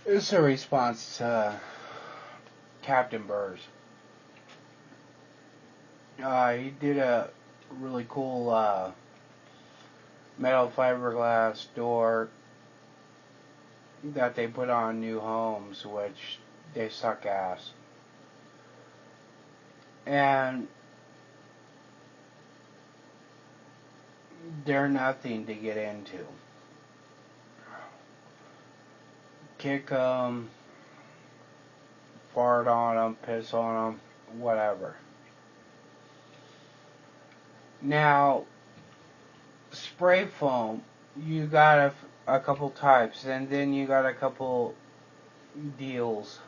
It's a response to Captain Berz. He did a really cool metal fiberglass door that they put on new homes, which they suck ass. And they're nothing to get into. Kick them, fart on them, piss on them, whatever. Now, spray foam, you got a couple types, and then you got a couple deals.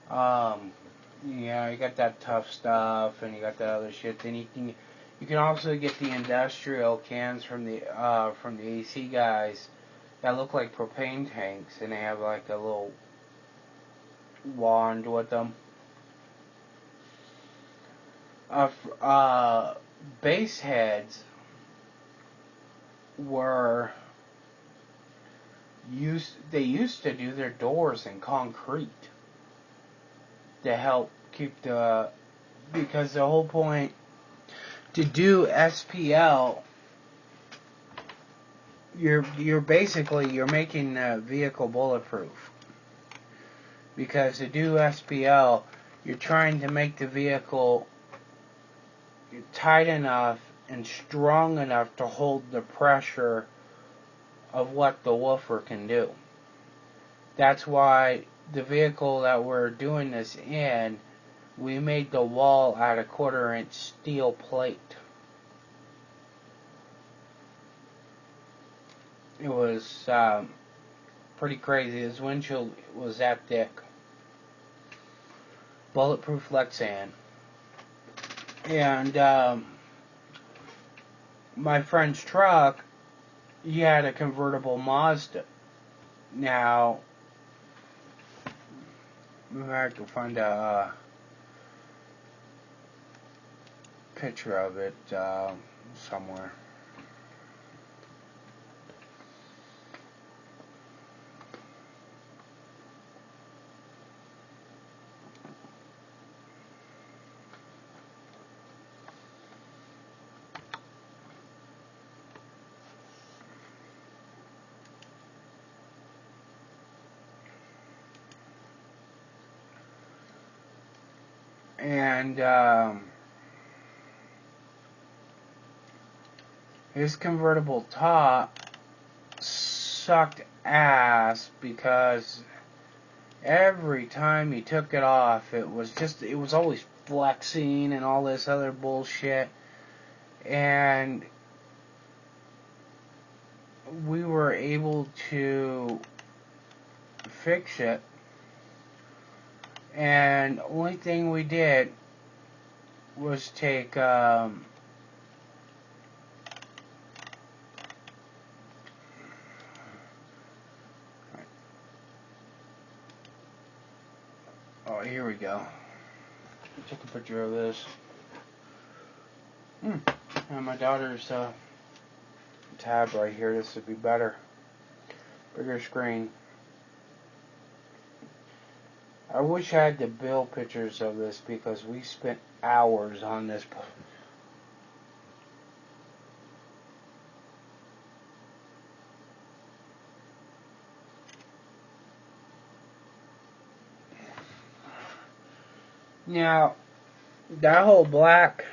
You got that tough stuff, and you got that other shit. Then you can also get the industrial cans from the AC guys that look like propane tanks, and they have like a little wand with them. Base heads they used to do their doors in concrete to help keep because the whole point to do SPL, you're basically making the vehicle bulletproof, because to do SPL you're trying to make the vehicle tight enough and strong enough to hold the pressure of what the woofer can do. That's why the vehicle that we're doing this in, we made the wall out of 1/4-inch steel plate. It was pretty crazy. His windshield was that thick. Bulletproof Lexan. And my friend's truck, he had a convertible Mazda. Now, I have to find a picture of it somewhere. And his convertible top sucked ass, because every time he took it off, it was always flexing and all this other bullshit. And we were able to fix it. And the only thing we did was take oh, here we go. Take a picture of this. And my daughter's tab right here. This would be better. Bigger screen. I wish I had the bill pictures of this, because we spent hours on this. Now, that whole black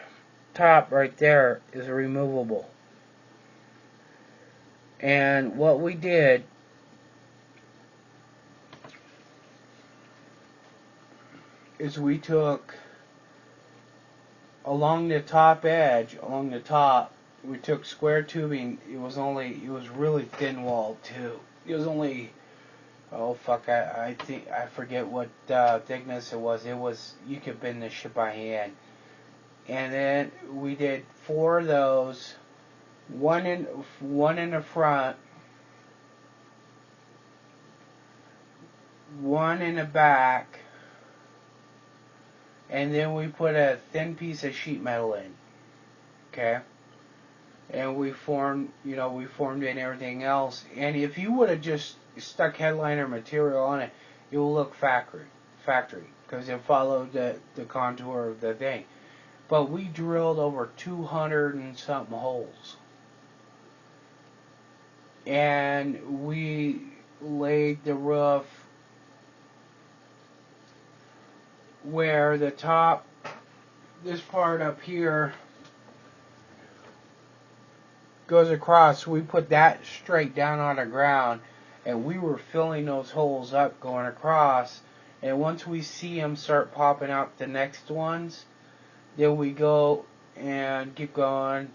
top right there is removable. And what we did is we took along the top edge, along the top, we took square tubing. It was really thin walled too. It was only, oh fuck, I think, I forget what thickness it was. You could bend this shit by hand. And then we did 4 of those, one in the front, one in the back, and then we put a thin piece of sheet metal in. Okay? And we formed in everything else. And if you would have just stuck headliner material on it, it will look factory, because it followed the contour of the thing. But we drilled over 200 and something holes, and we laid the roof where the top, this part up here goes across. We put that straight down on the ground, and we were filling those holes up going across. And once we see them start popping out the next ones, then we go and keep going.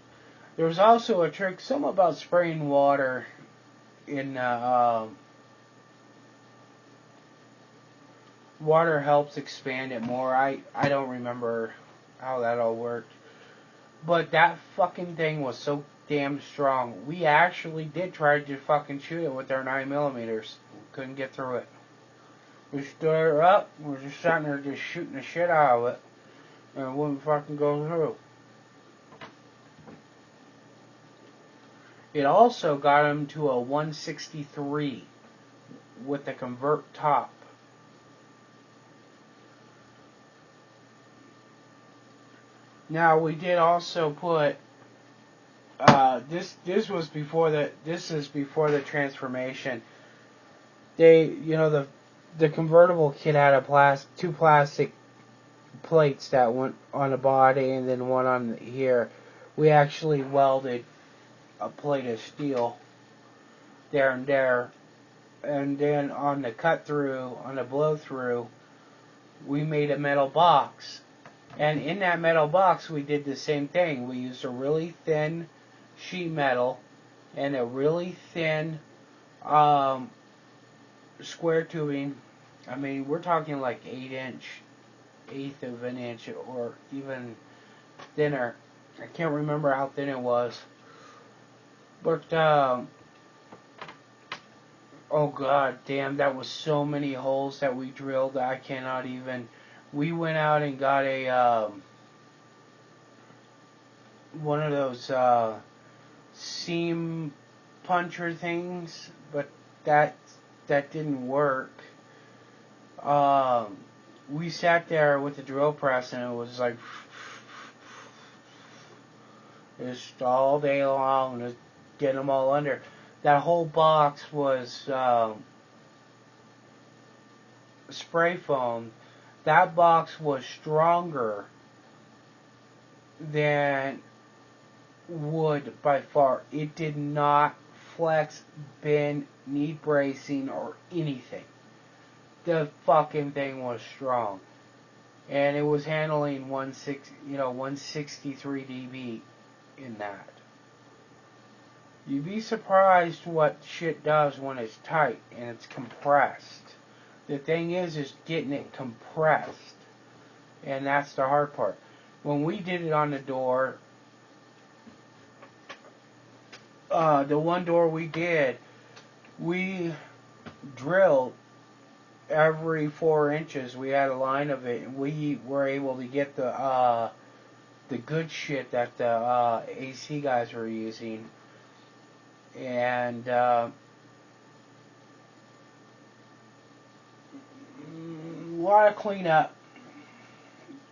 There was also a trick, something about spraying water in water helps expand it more. I don't remember how that all worked. But that fucking thing was so damn strong. We actually did try to fucking shoot it with our 9mm. Couldn't get through it. We stood her up, we were just sitting there just shooting the shit out of it, and it wouldn't fucking go through. It also got him to a 163 with the convert top. Now we did also put this was before this is before the transformation. The convertible kit had two plastic plates that went on the body and then one on here. We actually welded a plate of steel there and there, and then on the cut through, on the blow through, we made a metal box. And in that metal box, we did the same thing. We used a really thin sheet metal and a really thin square tubing. I mean, we're talking like 1/8 of an inch, or even thinner. I can't remember how thin it was. But, oh god damn, that was so many holes that we drilled, I cannot even. We went out and got a, one of those, seam puncher things, but that didn't work. We sat there with the drill press, and it was like just all day long, just getting them all under. That whole box was spray foam. That box was stronger than wood by far. It did not flex, bend, need bracing, or anything. The fucking thing was strong, and it was handling 163 dB in that. You'd be surprised what shit does when it's tight and it's compressed. The thing is getting it compressed, and that's the hard part. When we did it on the door, the one door we did, we drilled every 4 inches. We had a line of it, and we were able to get the good shit that the AC guys were using, and a lot of cleanup.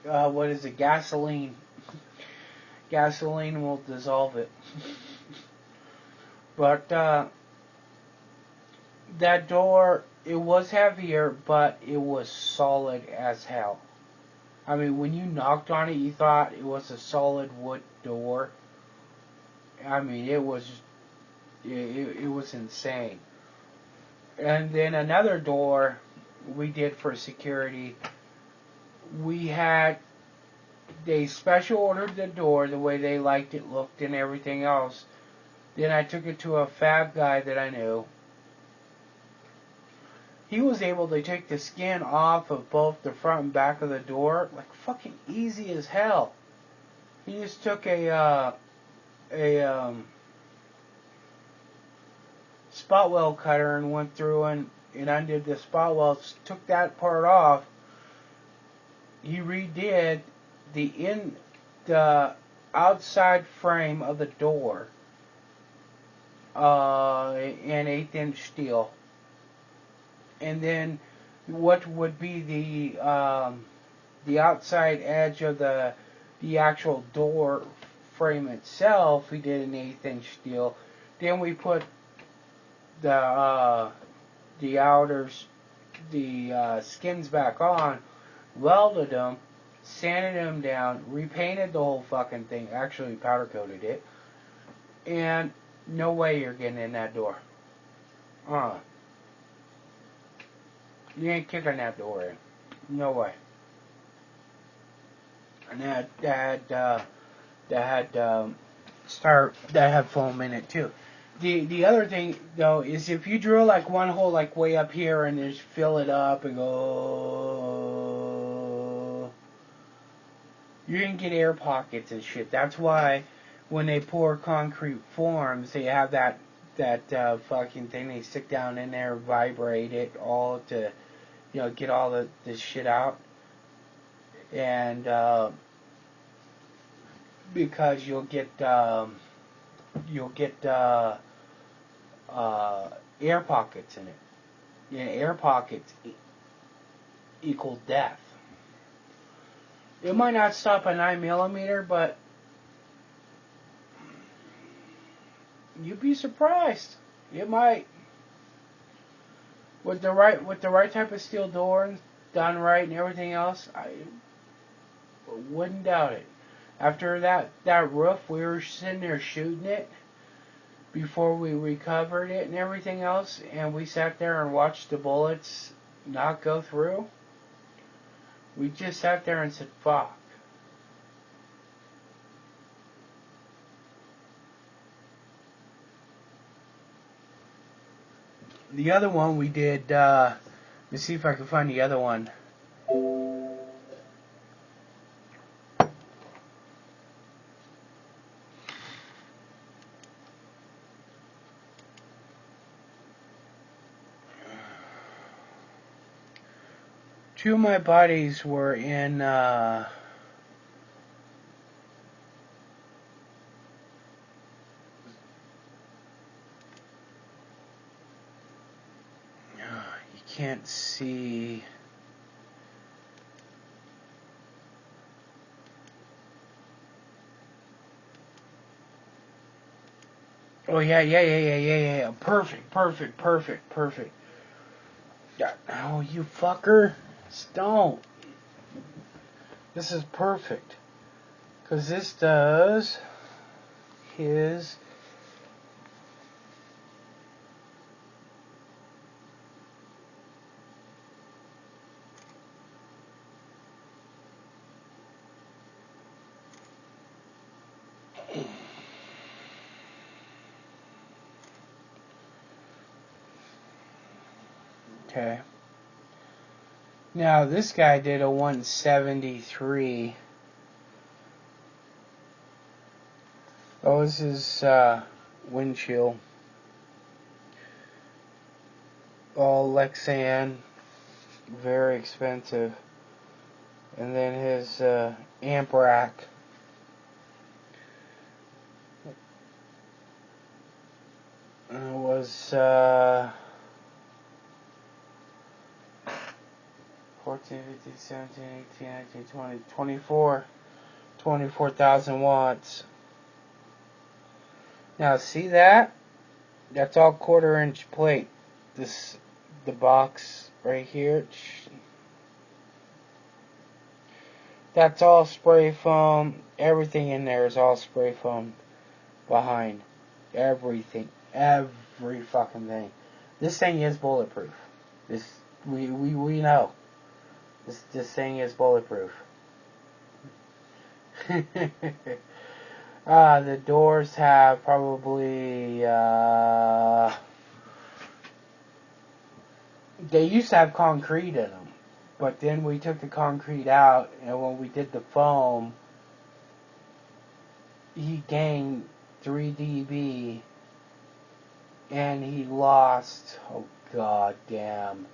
What is it? Gasoline. Gasoline will dissolve it. But that door, it was heavier, but it was solid as hell. I mean, when you knocked on it, you thought it was a solid wood door. I mean, it was insane. And then another door we did for security. They special ordered the door the way they liked it looked and everything else. Then I took it to a fab guy that I knew. He was able to take the skin off of both the front and back of the door, like fucking easy as hell. He just took a spot weld cutter and went through and undid the spot welds, took that part off. He redid the outside frame of the door in 1/8 inch steel. and then what would be the outside edge of the actual door frame itself, we did an 1/8 inch steel. Then we put the outers, the skins back on, welded them, sanded them down, repainted the whole fucking thing. Actually, powder coated it, and no way you're getting in that door. You ain't kicking that door in. No way. And that had foam in it too. The other thing though is if you drill like one hole like way up here and just fill it up and go, you can get air pockets and shit. That's why when they pour concrete forms, they have that fucking thing they stick down in there, vibrate it all to, get all this shit out. And because you'll get air pockets in it. Air pockets equal death. It might not stop a 9mm, but you'd be surprised. It might. With the right type of steel door done right and everything else, I wouldn't doubt it. After that roof, we were sitting there shooting it before we recovered it and everything else, and we sat there and watched the bullets not go through. We just sat there and said, fuck. The other one we did, let me see if I can find the other one. Two of my buddies were in you can't see. Oh yeah. Perfect. Yeah. Oh, you fucker. Don't. This is perfect. Because this does his okay. Now this guy did a 173. That was his windshield. All Lexan, very expensive. And then his amp rack. It was 14, 15, 17, 18, 19, 20, 24,000 watts. Now see that? That's all 1/4 inch plate. The box right here. That's all spray foam. Everything in there is all spray foam behind. Everything. Every fucking thing. This thing is bulletproof. We know. This thing is bulletproof. The doors have probably they used to have concrete in them, but then we took the concrete out, and when we did the foam, he gained 3 dB, and he lost, oh god damn,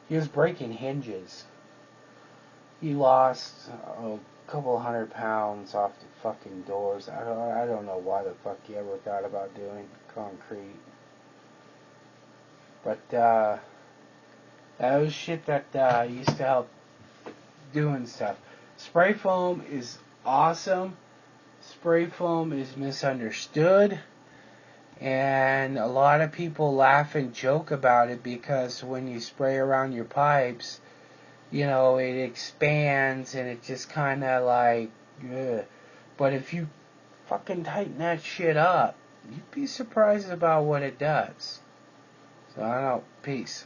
he was breaking hinges. He lost a couple 100 pounds off the fucking doors. I don't know why the fuck he ever thought about doing concrete. But That was shit that used to help doing stuff. Spray foam is awesome. Spray foam is misunderstood. And a lot of people laugh and joke about it because when you spray around your pipes, you know, it expands and it just kind of like, ugh. But if you fucking tighten that shit up, you'd be surprised about what it does. So I don't know. Peace.